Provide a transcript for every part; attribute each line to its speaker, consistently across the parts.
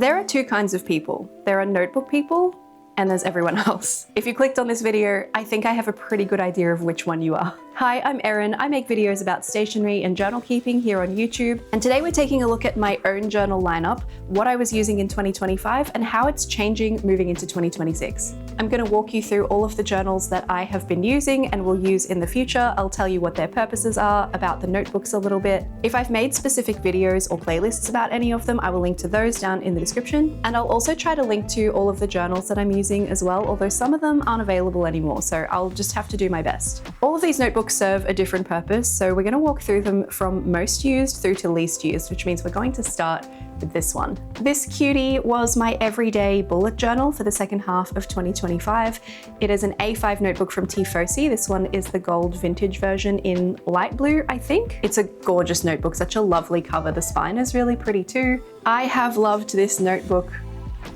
Speaker 1: There are two kinds of people. There are notebook people and there's everyone else. If you clicked on this video, I think I have a pretty good idea of which one you are. Hi, I'm Erin. I make videos about stationery and journal keeping here on YouTube. And today we're taking a look at my own journal lineup, what I was using in 2025 and how it's changing moving into 2026. I'm going to walk you through all of the journals that I have been using and will use in the future. I'll tell you what their purposes are, about the notebooks a little bit. If I've made specific videos or playlists about any of them, I will link to those down in the description. And I'll also try to link to all of the journals that I'm using as well, although some of them aren't available anymore, so I'll just have to do my best. All of these notebooks serve a different purpose, so we're going to walk through them from most used through to least used, which means we're going to start with this one. This cutie was my everyday bullet journal for the second half of 2025. It is an A5 notebook from Tiefossi. This one is the gold vintage version in light blue, I think. It's a gorgeous notebook, such a lovely cover. The spine is really pretty too. I have loved this notebook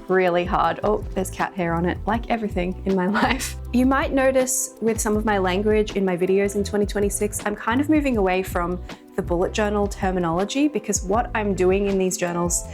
Speaker 1: really hard. Oh, there's cat hair on it, like everything in my life. You might notice with some of my language in my videos in 2026, I'm kind of moving away from the bullet journal terminology because what I'm doing in these journals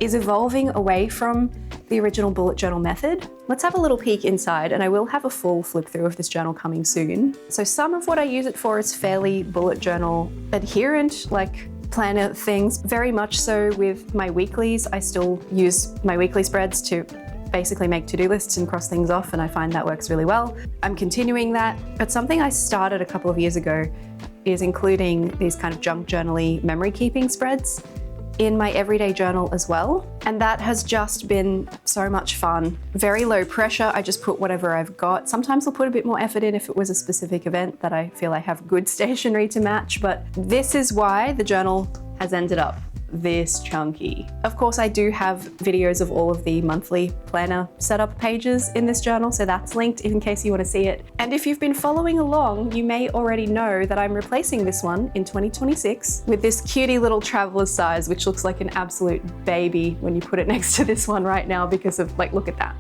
Speaker 1: is evolving away from the original bullet journal method. Let's have a little peek inside, and I will have a full flip through of this journal coming soon. So some of what I use it for is fairly bullet journal adherent, like planner things. Very much so with my weeklies. I still use my weekly spreads to basically make to-do lists and cross things off, and I find that works really well. I'm continuing that, but something I started a couple of years ago is including these kind of junk journal-y memory keeping spreads in my everyday journal as well. And that has just been so much fun. Very low pressure, I just put whatever I've got. Sometimes I'll put a bit more effort in if it was a specific event that I feel I have good stationery to match, but this is why the journal has ended up this chunky. Of course, I do have videos of all of the monthly planner setup pages in this journal, so that's linked in case you want to see it. And if you've been following along, you may already know that I'm replacing this one in 2026 with this cutie little traveler's size, which looks like an absolute baby when you put it next to this one right now because of, like, look at that.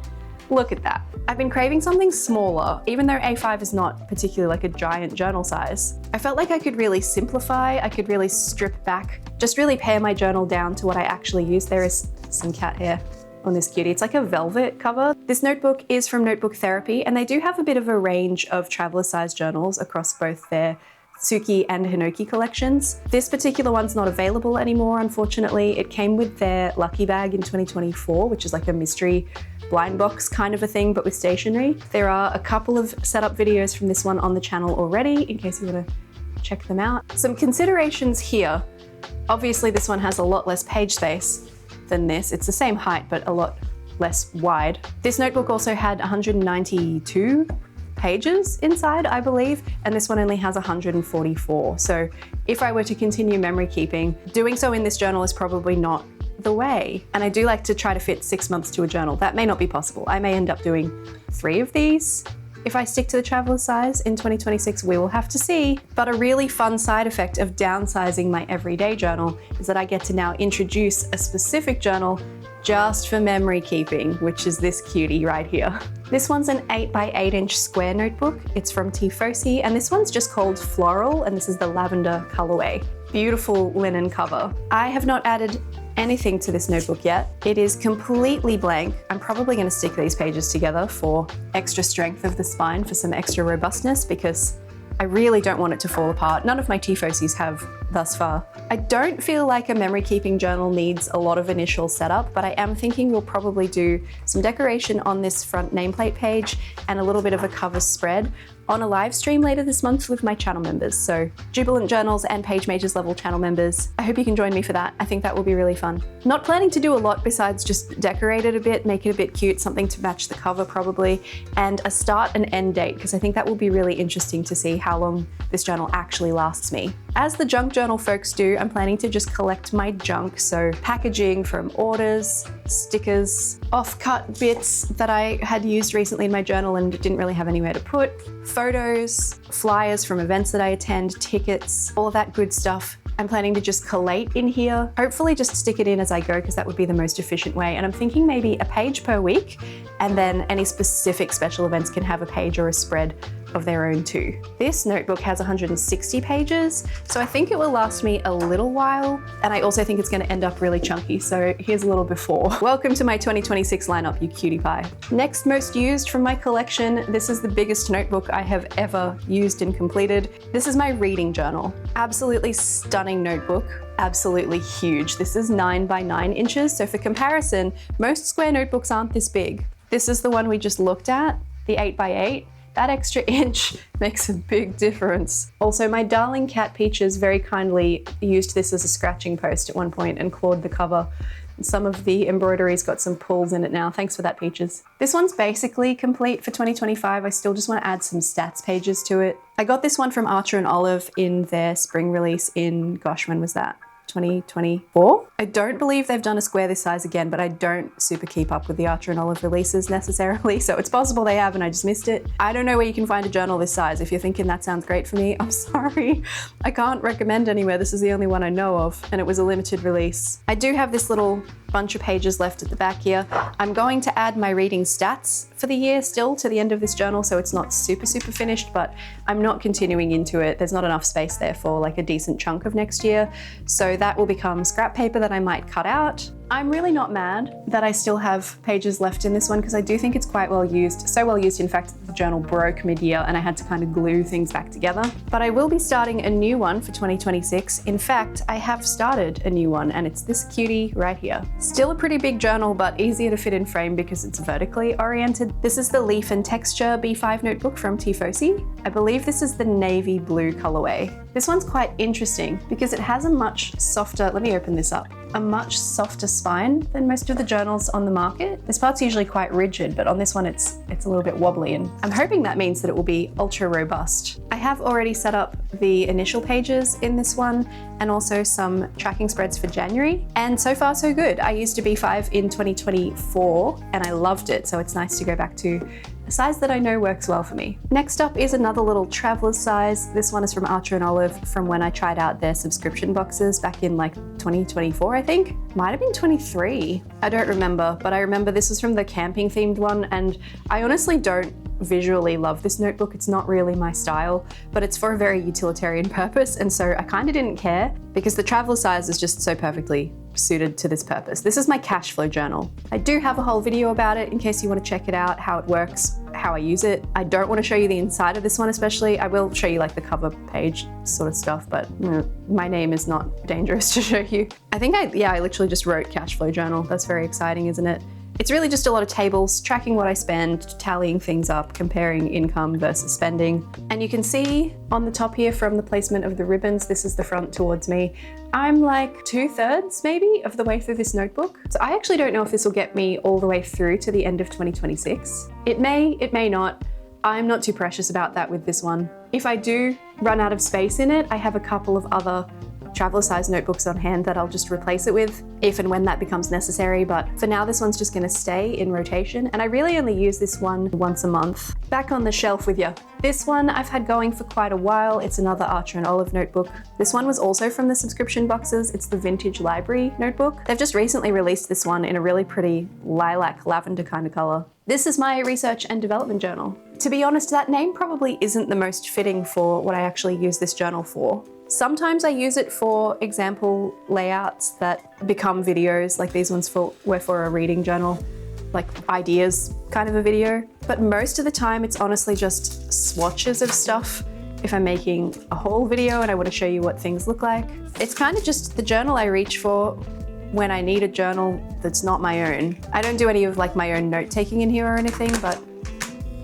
Speaker 1: Look at that. I've been craving something smaller, even though A5 is not particularly like a giant journal size. I felt like I could really simplify, I could really strip back, just really pare my journal down to what I actually use. There is some cat hair on this cutie. It's like a velvet cover. This notebook is from Notebook Therapy, and they do have a bit of a range of traveler size journals across both their Tsuki and Hinoki collections. This particular one's not available anymore, unfortunately. It came with their Lucky Bag in 2024, which is like a mystery blind box kind of a thing, but with stationery. There are a couple of setup videos from this one on the channel already, in case you want to check them out. Some considerations here. Obviously, this one has a lot less page space than this. It's the same height, but a lot less wide. This notebook also had 192 pages inside, I believe, and this one only has 144. So if I were to continue memory keeping, doing so in this journal is probably not the way. And I do like to try to fit 6 months to a journal. That may not be possible. I may end up doing 3 of these. If I stick to the traveler size in 2026, we will have to see. But a really fun side effect of downsizing my everyday journal is that I get to now introduce a specific journal just for memory keeping, which is this cutie right here. This one's an 8 by 8 inch square notebook. It's from Tiefossi, and this one's just called Floral, and this is the lavender colorway. Beautiful linen cover. I have not added anything to this notebook yet. It is completely blank. I'm probably going to stick these pages together for extra strength of the spine, for some extra robustness, because I really don't want it to fall apart. None of my Tiefossis have thus far. I don't feel like a memory keeping journal needs a lot of initial setup, but I am thinking we'll probably do some decoration on this front nameplate page and a little bit of a cover spread on a live stream later this month with my channel members. So Jubilant Journals and Page Majors level channel members. I hope you can join me for that. I think that will be really fun. Not planning to do a lot besides just decorate it a bit, make it a bit cute, something to match the cover probably, and a start and end date, because I think that will be really interesting to see how long this journal actually lasts me. As the junk journal folks do, I'm planning to just collect my junk, so packaging from orders, stickers, off-cut bits that I had used recently in my journal and didn't really have anywhere to put, photos, flyers from events that I attend, tickets, all of that good stuff. I'm planning to just collate in here, hopefully just stick it in as I go, because that would be the most efficient way. And I'm thinking maybe a page per week, and then any specific special events can have a page or a spread of their own too. This notebook has 160 pages, so I think it will last me a little while, and I also think it's going to end up really chunky, so here's a little before. Welcome to my 2026 lineup, you cutie pie. Next most used from my collection, this is the biggest notebook I have ever used and completed. This is my reading journal. Absolutely stunning notebook. Absolutely huge. This is 9 by 9 inches, so for comparison, most square notebooks aren't this big. This is the one we just looked at, the 8 by 8. That extra inch makes a big difference. Also, my darling cat Peaches very kindly used this as a scratching post at one point and clawed the cover. Some of the embroidery's got some pulls in it now. Thanks for that, Peaches. This one's basically complete for 2025. I still just want to add some stats pages to it. I got this one from Archer and Olive in their spring release in, gosh, when was that? 2024. I don't believe they've done a square this size again, but I don't super keep up with the Archer and Olive releases necessarily, so it's possible they have and I just missed it. I don't know where you can find a journal this size. If you're thinking that sounds great for me, I'm sorry. I can't recommend anywhere. This is the only one I know of, and it was a limited release. I do have this little bunch of pages left at the back here. I'm going to add my reading stats for the year still to the end of this journal, so it's not super finished, but I'm not continuing into it. There's not enough space there for like a decent chunk of next year, so that will become scrap paper that I might cut out. I'm really not mad that I still have pages left in this one because I do think it's quite well used. So well used, in fact, that the journal broke mid-year and I had to kind of glue things back together. But I will be starting a new one for 2026. In fact, I have started a new one and it's this cutie right here. Still a pretty big journal, but easier to fit in frame because it's vertically oriented. This is the Leaf and Texture B5 notebook from Tiefossi. I believe this is the navy blue colorway. This one's quite interesting because it has a much softer, let me open this up, a much softer spine than most of the journals on the market. This part's usually quite rigid, but on this one it's a little bit wobbly, and I'm hoping that means that it will be ultra robust. I have already set up the initial pages in this one and also some tracking spreads for January, and so far so good. I used a B5 in 2024 and I loved it, so it's nice to go back to a size that I know works well for me. Next up is another little traveler's size. This one is from Archer and Olive from when I tried out their subscription boxes back in like 2024, I think. Might have been 23. I don't remember, but I remember this was from the camping themed one, and I honestly don't visually love this notebook. It's not really my style, but it's for a very utilitarian purpose, and so I kind of didn't care because the traveler size is just so perfectly suited to this purpose. This is my Cashflow journal. I do have a whole video about it in case you want to check it out, how it works, how I use it. I don't want to show you the inside of this one especially. I will show you like the cover page sort of stuff, but my name is not dangerous to show you. I think I literally just wrote Cashflow journal. That's very exciting, isn't it? It's really just a lot of tables, tracking what I spend, tallying things up, comparing income versus spending. And you can see on the top here from the placement of the ribbons, this is the front towards me. I'm like 2/3 maybe of the way through this notebook. So I actually don't know if this will get me all the way through to the end of 2026. It may not. I'm not too precious about that with this one. If I do run out of space in it, I have a couple of other traveler size notebooks on hand that I'll just replace it with if and when that becomes necessary, but for now this one's just going to stay in rotation, and I really only use this one once a month. Back on the shelf with you. This one I've had going for quite a while. It's another Archer and Olive notebook. This one was also from the subscription boxes. It's the Vintage Library notebook. They've just recently released this one in a really pretty lilac lavender kind of color. This is my research and development journal. To be honest, that name probably isn't the most fitting for what I actually use this journal for. Sometimes I use it for example layouts that become videos, like these ones were for a reading journal, like ideas kind of a video. But most of the time it's honestly just swatches of stuff if I'm making a whole video and I want to show you what things look like. It's kind of just the journal I reach for when I need a journal that's not my own. I don't do any of like my own note taking in here or anything, but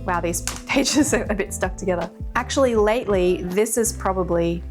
Speaker 1: wow, these pages are a bit stuck together. Actually, lately, this is probably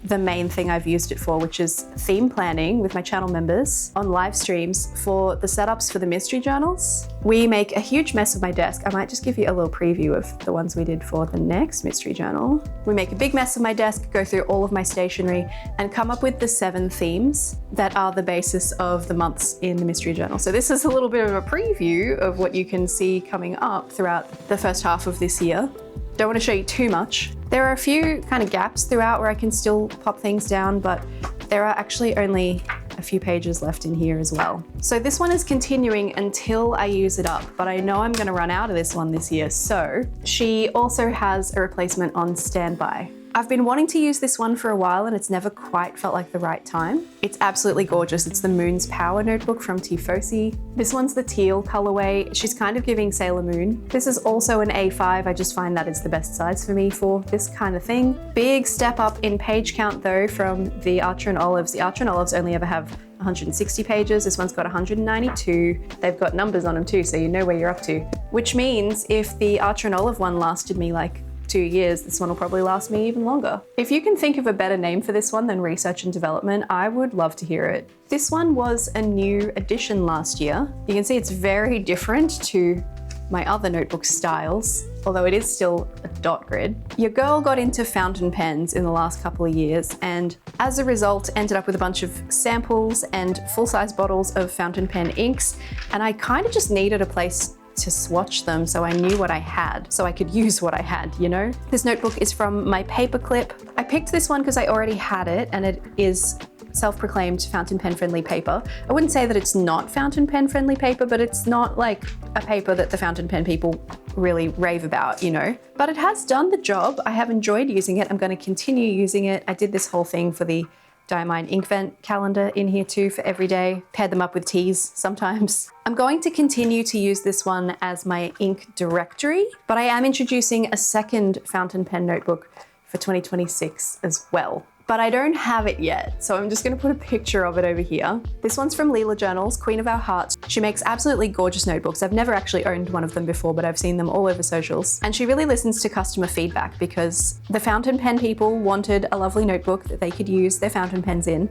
Speaker 1: the main thing I've used it for, which is theme planning with my channel members on live streams for the setups for the mystery journals. We make a huge mess of my desk. I might just give you a little preview of the ones we did for the next mystery journal. We make a big mess of my desk, go through all of my stationery, and come up with the 7 themes that are the basis of the months in the mystery journal. So this is a little bit of a preview of what you can see coming up throughout the first half of this year. Don't want to show you too much. There are a few kind of gaps throughout where I can still pop things down, but there are actually only a a few pages left in here as well. So this one is continuing until I use it up, but I know I'm gonna run out of this one this year. So she also has a replacement on standby. I've been wanting to use this one for a while and it's never quite felt like the right time. It's absolutely gorgeous. It's the Moon's Power notebook from Tiefossi. This one's the teal colorway. She's kind of giving Sailor Moon. This is also an A5. I just find that it's the best size for me for this kind of thing. Big step up in page count though from the Archer and Olives. The Archer and Olives only ever have 160 pages. This one's got 192. They've got numbers on them too, so you know where you're up to. Which means if the Archer and Olive one lasted me like 2 years, this one will probably last me even longer. If you can think of a better name for this one than research and development, I would love to hear it. This one was a new addition last year. You can see it's very different to my other notebook styles, although it is still a dot grid. Your girl got into fountain pens in the last couple of years and as a result ended up with a bunch of samples and full-size bottles of fountain pen inks, and I kind of just needed a place to swatch them so I knew what I had, so I could use what I had, you know? This notebook is from my paperclip. I picked this one because I already had it and it is self-proclaimed fountain pen friendly paper. I wouldn't say that it's not fountain pen friendly paper, but it's not like a paper that the fountain pen people really rave about, you know? But it has done the job. I have enjoyed using it. I'm going to continue using it. I did this whole thing for the Diamine ink vent calendar in here too for every day. Paired them up with teas sometimes. I'm going to continue to use this one as my ink directory, but I am introducing a second fountain pen notebook for 2026 as well. But I don't have it yet, so I'm just gonna put a picture of it over here. This one's from Leela Journals, Queen of Our Hearts. She makes absolutely gorgeous notebooks. I've never actually owned one of them before, but I've seen them all over socials. And she really listens to customer feedback because the fountain pen people wanted a lovely notebook that they could use their fountain pens in,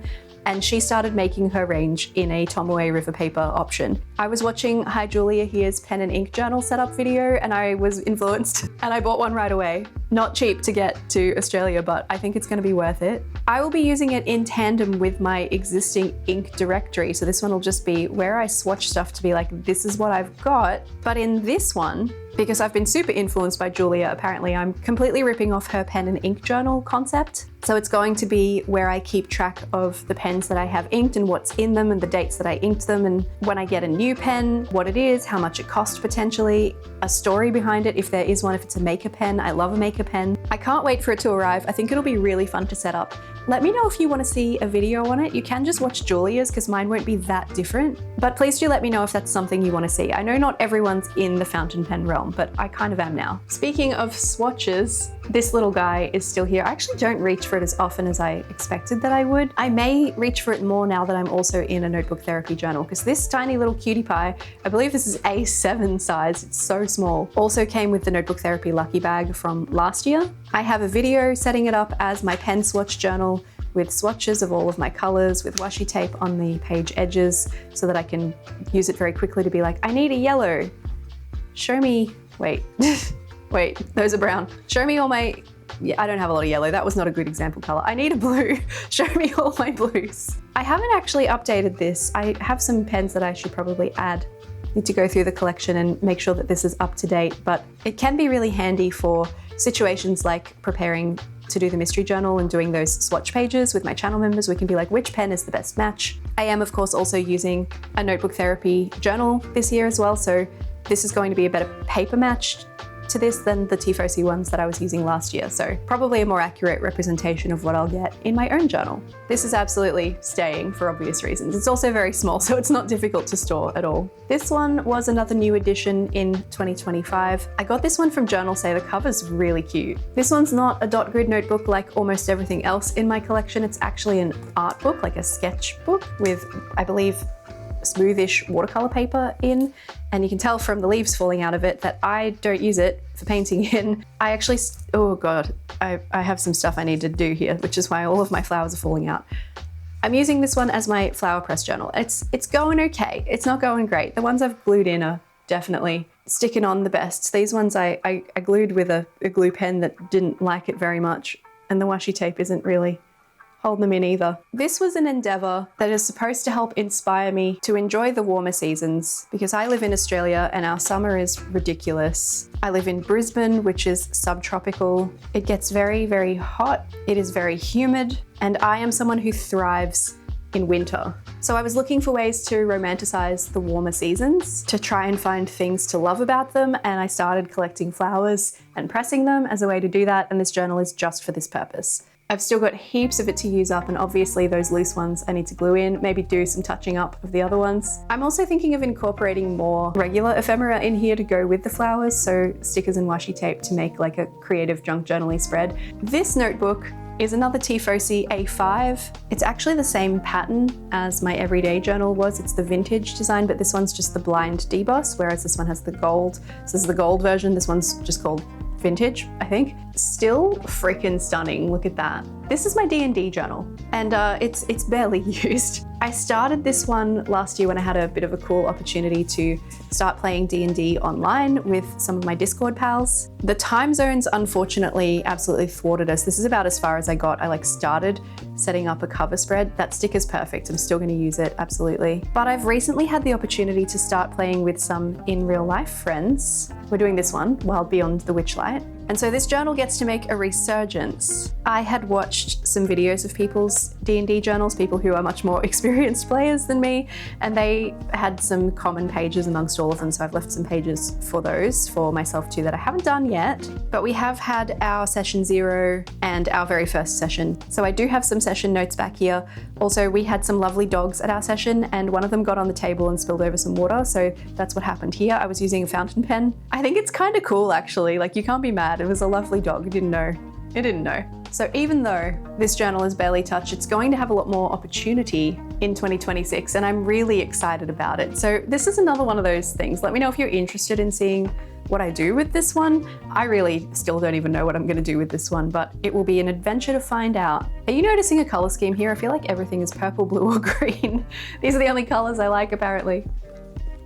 Speaker 1: and she started making her range in a Tomoe River paper option. I was watching Hi Julia Here's pen and ink journal setup video and I was influenced and I bought one right away. Not cheap to get to Australia, but I think it's gonna be worth it. I will be using it in tandem with my existing ink directory. So this one will just be where I swatch stuff to be like, this is what I've got. But in this one, because I've been super influenced by Julia, apparently I'm completely ripping off her pen and ink journal concept. So it's going to be where I keep track of the pens that I have inked and what's in them and the dates that I inked them, and when I get a new pen, what it is, how much it cost potentially, a story behind it if there is one, if it's a maker pen. I love a maker pen. I can't wait for it to arrive. I think it'll be really fun to set up. Let me know if you want to see a video on it. You can just watch Julia's because mine won't be that different, but please do let me know if that's something you want to see. I know not everyone's in the fountain pen realm, but I kind of am now. Speaking of swatches, this little guy is still here. I actually don't reach for it as often as I expected that I would. I may reach for it more now that I'm also in a notebook therapy journal, because this tiny little cutie pie, I believe this is A7 size, it's so small, also came with the notebook therapy lucky bag from last year. I have a video setting it up as my pen swatch journal with swatches of all of my colors with washi tape on the page edges so that I can use it very quickly to be like, I need a yellow. Show me, wait, wait, those are brown. Show me all my, yeah, I don't have a lot of yellow. That was not a good example color. I need a blue. Show me all my blues. I haven't actually updated this. I have some pens that I should probably add. Need to go through the collection and make sure that this is up to date, but it can be really handy for situations like preparing to do the mystery journal and doing those swatch pages with my channel members. We can be like, which pen is the best match? I am of course also using a notebook therapy journal this year as well, so this is going to be a better paper match to this than the Tiefossi ones that I was using last year, so probably a more accurate representation of what I'll get in my own journal. This is absolutely staying for obvious reasons. It's also very small, so it's not difficult to store at all. This one was another new addition in 2025. I got this one from JOURNALSAY. The cover's really cute. This one's not a dot grid notebook like almost everything else in my collection. It's actually an art book, like a sketchbook with, I believe, smoothish watercolor paper in, and you can tell from the leaves falling out of it that I don't use it for painting in. I actually, oh god, I have some stuff I need to do here, which is why all of my flowers are falling out. I'm using this one as my flower press journal. It's going okay. It's not going great. The ones I've glued in are definitely sticking on the best. These ones I glued with a glue pen that didn't like it very much, and the washi tape isn't really hold them in either. This was an endeavor that is supposed to help inspire me to enjoy the warmer seasons, because I live in Australia and our summer is ridiculous. I live in Brisbane, which is subtropical. It gets very, very hot. It is very humid, and I am someone who thrives in winter. So I was looking for ways to romanticize the warmer seasons, to try and find things to love about them, and I started collecting flowers and pressing them as a way to do that, and this journal is just for this purpose. I've still got heaps of it to use up, and obviously those loose ones I need to glue in, maybe do some touching up of the other ones. I'm also thinking of incorporating more regular ephemera in here to go with the flowers, so stickers and washi tape to make like a creative junk journal-y spread. This notebook is another Tiefossi A5. It's actually the same pattern as my everyday journal was. It's the vintage design, but this one's just the blind deboss, whereas this one has the gold. So this is the gold version. This one's just called vintage, I think. Still freaking stunning, look at that. This is my D&D journal, and it's barely used. I started this one last year when I had a bit of a cool opportunity to start playing D&D online with some of my Discord pals. The time zones unfortunately absolutely thwarted us. This is about as far as I got. I started setting up a cover spread. That sticker's perfect. I'm still going to use it, absolutely. But I've recently had the opportunity to start playing with some in real life friends. We're doing this one, Wild Beyond the Witchlight. And so this journal gets to make a resurgence. I had watched some videos of people's D&D journals, people who are much more experienced players than me, and they had some common pages amongst all of them, so I've left some pages for those for myself too that I haven't done yet. But we have had our session 0 and our very first session. So I do have some session notes back here. Also, we had some lovely dogs at our session, and one of them got on the table and spilled over some water, so that's what happened here. I was using a fountain pen. I think it's kind of cool actually, you can't be mad. It was a lovely dog, it didn't know. So even though this journal is barely touched, it's going to have a lot more opportunity in 2026, and I'm really excited about it. So this is another one of those things. Let me know if you're interested in seeing what I do with this one. I really still don't even know what I'm going to do with this one, but it will be an adventure to find out. Are you noticing a color scheme here? I feel like everything is purple, blue, or green. These are the only colors I like, apparently.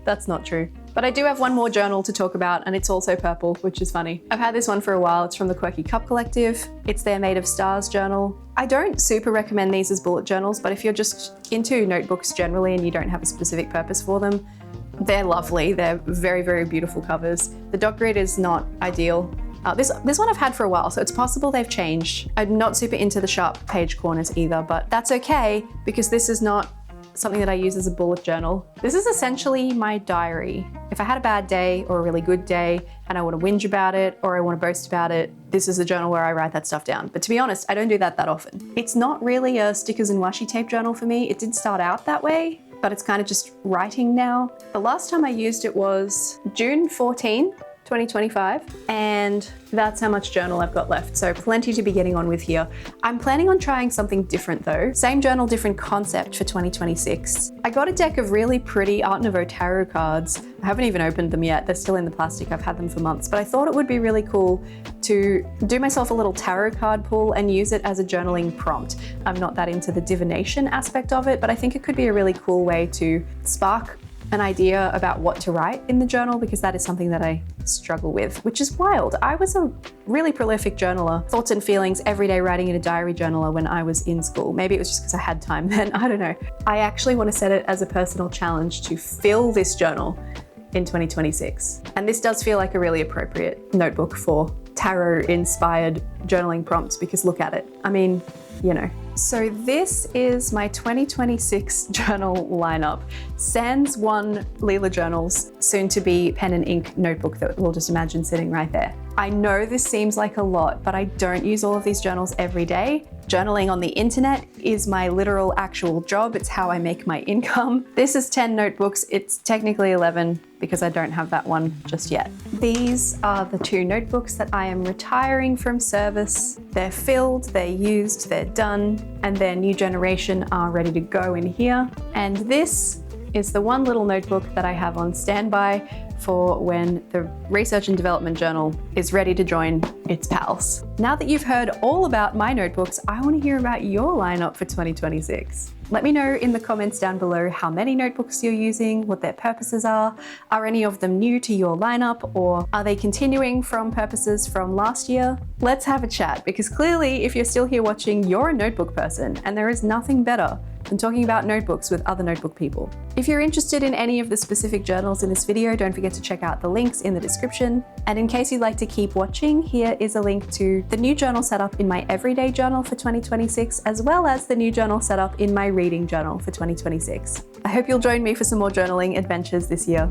Speaker 1: That's not true. But I do have one more journal to talk about, and it's also purple, which is funny. I've had this one for a while. It's from the Quirky Cup Collective. It's their Made of Stars journal. I don't super recommend these as bullet journals, but if you're just into notebooks generally and you don't have a specific purpose for them, they're lovely. They're very, very beautiful covers. The dot grid is not ideal. This one I've had for a while, so it's possible they've changed. I'm not super into the sharp page corners either, but that's okay because this is not something that I use as a bullet journal. This is essentially my diary. If I had a bad day or a really good day and I want to whinge about it or I want to boast about it, this is a journal where I write that stuff down. But to be honest, I don't do that often. It's not really a stickers and washi tape journal for me. It did start out that way, but it's kind of just writing now. The last time I used it was June 14, 2025, and that's how much journal I've got left, so plenty to be getting on with here. I'm planning on trying something different though. Same journal, different concept for 2026. I got a deck of really pretty Art Nouveau tarot cards. I haven't even opened them yet. They're still in the plastic. I've had them for months, but I thought it would be really cool to do myself a little tarot card pull and use it as a journaling prompt. I'm not that into the divination aspect of it, but I think it could be a really cool way to spark an idea about what to write in the journal, because that is something that I struggle with, which is wild. I was a really prolific journaler, thoughts and feelings every day, writing in a diary journaler when I was in school. Maybe it was just because I had time then, I don't know. I actually want to set it as a personal challenge to fill this journal in 2026. And this does feel like a really appropriate notebook for tarot-inspired journaling prompts, because look at it. I mean, you know. So this is my 2026 journal lineup. Sans 1 Leela journals, soon to be pen and ink notebook that we'll just imagine sitting right there. I know this seems like a lot, but I don't use all of these journals every day. Journaling on the internet is my literal actual job. It's how I make my income. This is 10 notebooks. It's technically 11 because I don't have that one just yet. These are the 2 notebooks that I am retiring from service. They're filled, they're used, they're done, and their new generation are ready to go in here. And this is the one little notebook that I have on standby for when the research and development journal is ready to join its pals. Now that you've heard all about my notebooks, I want to hear about your lineup for 2026. Let me know in the comments down below how many notebooks you're using, what their purposes are any of them new to your lineup, or are they continuing from purposes from last year? Let's have a chat, because clearly if you're still here watching, you're a notebook person, and there is nothing better and talking about notebooks with other notebook people. If you're interested in any of the specific journals in this video, don't forget to check out the links in the description. And in case you'd like to keep watching, here is a link to the new journal setup in my everyday journal for 2026, as well as the new journal setup in my reading journal for 2026. I hope you'll join me for some more journaling adventures this year.